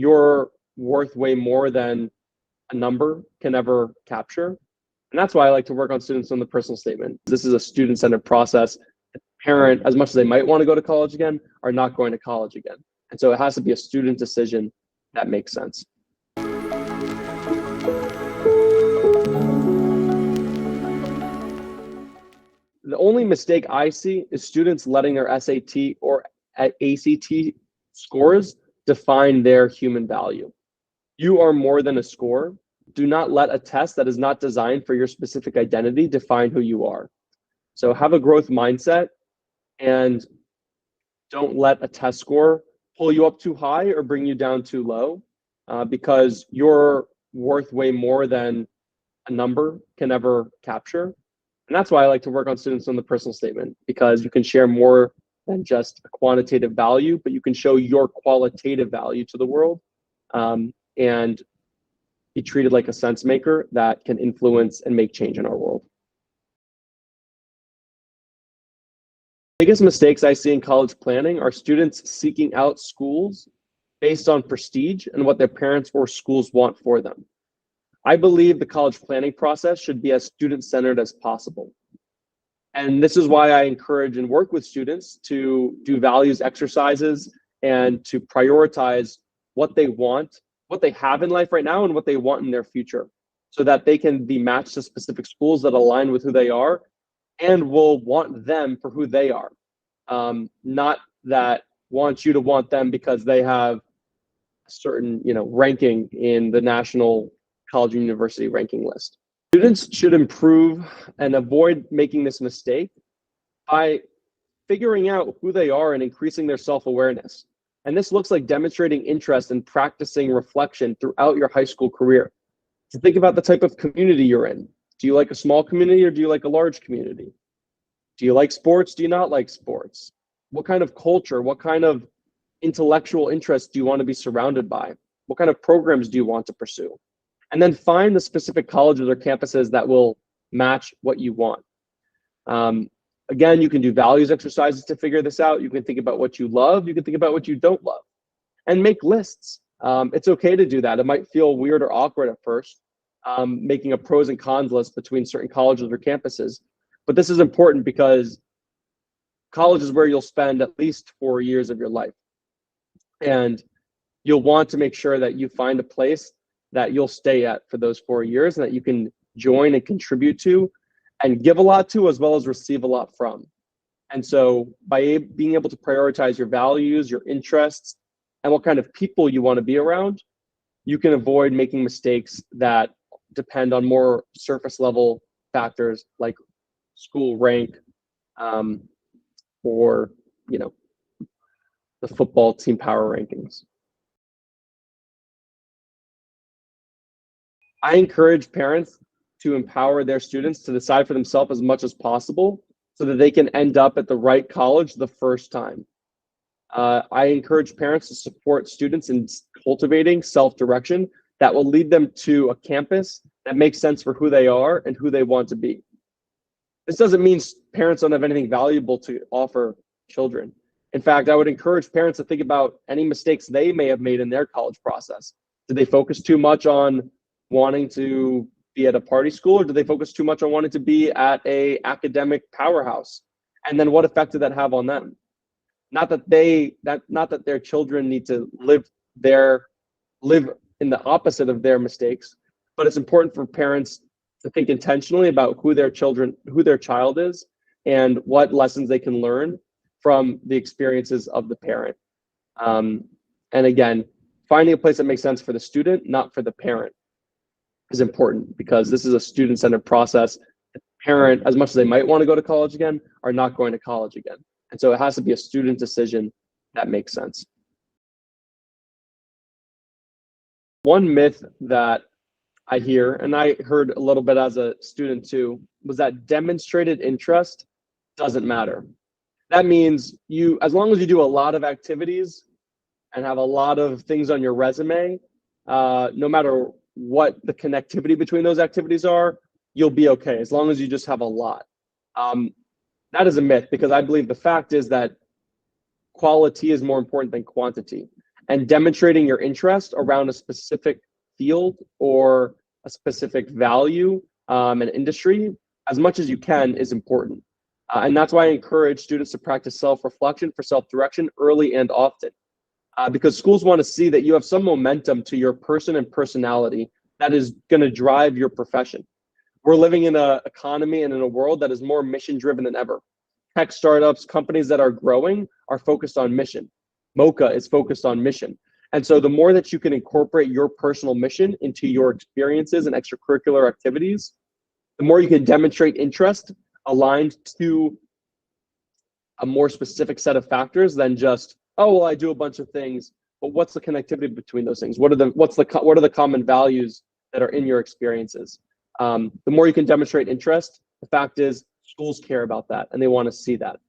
you're worth way more than a number can ever capture. And that's why I like to work on students on the personal statement. This is a student-centered process. The parent, as much as they might want to go to college again, are not going to college again. And so it has to be a student decision that makes sense. The only mistake I see is students letting their SAT or ACT scores define their human value. You are more than a score. Do not let a test that is not designed for your specific identity define who you are. So have a growth mindset and don't let a test score pull you up too high or bring you down too low, because you're worth way more than a number can ever capture. And that's why I like to work on students on the personal statement, because you can share more than just a quantitative value, but you can show your qualitative value to the world, and be treated like a sense maker that can influence and make change in our world. Biggest mistakes I see in college planning are students seeking out schools based on prestige and what their parents or schools want for them. I believe the college planning process should be as student-centered as possible. And this is why I encourage and work with students to do values exercises and to prioritize what they want, what they have in life right now, and what they want in their future, so that they can be matched to specific schools that align with who they are and will want them for who they are. Not that want you to want them because they have a certain, ranking in the national college and university ranking list. Students should improve and avoid making this mistake by figuring out who they are and increasing their self-awareness. And this looks like demonstrating interest and practicing reflection throughout your high school career. So think about the type of community you're in. Do you like a small community or do you like a large community? Do you like sports? Do you not like sports? What kind of culture, what kind of intellectual interests do you want to be surrounded by? What kind of programs do you want to pursue? And then find the specific colleges or campuses that will match what you want. Again, you can do values exercises to figure this out. You can think about what you love. You can think about what you don't love, and make lists. It's okay to do that. It might feel weird or awkward at first, making a pros and cons list between certain colleges or campuses. But this is important because college is where you'll spend at least 4 years of your life. And you'll want to make sure that you find a place that you'll stay at for those 4 years and that you can join and contribute to and give a lot to, as well as receive a lot from. And so by being able to prioritize your values, your interests, and what kind of people you want to be around, you can avoid making mistakes that depend on more surface level factors like school rank, or the football team power rankings. I encourage parents to empower their students to decide for themselves as much as possible so that they can end up at the right college the first time. I encourage parents to support students in cultivating self-direction that will lead them to a campus that makes sense for who they are and who they want to be. This doesn't mean parents don't have anything valuable to offer children. In fact, I would encourage parents to think about any mistakes they may have made in their college process. Did they focus too much on wanting to be at a party school, or did they focus too much on wanting to be at a academic powerhouse? And then what effect did that have on them? Not that their children need to live in the opposite of their mistakes, but it's important for parents to think intentionally about who their child is, and what lessons they can learn from the experiences of the parent. And again, finding a place that makes sense for the student, not for the parent, is important, because this is a student-centered process. The parent, as much as they might want to go to college again, are not going to college again. And so it has to be a student decision that makes sense. One myth that I hear, and I heard a little bit as a student too, was that demonstrated interest doesn't matter. That means as long as you do a lot of activities and have a lot of things on your resume, no matter what the connectivity between those activities are, you'll be okay, as long as you just have a lot. That is a myth, because I believe the fact is that quality is more important than quantity. and demonstrating your interest around a specific field or a specific value and industry as much as you can is important. And that's why I encourage students to practice self-reflection for self-direction early and often, because schools want to see that you have some momentum to your person and personality that is going to drive your profession. We're living in an economy and in a world that is more mission driven than ever. Tech startups, companies that are growing are focused on mission. Mocha is focused on mission. And so the more that you can incorporate your personal mission into your experiences and extracurricular activities, the more you can demonstrate interest aligned to a more specific set of factors than just, oh, well, I do a bunch of things, but what's the connectivity between those things? What are the common values that are in your experiences? The more you can demonstrate interest, the fact is schools care about that and they want to see that.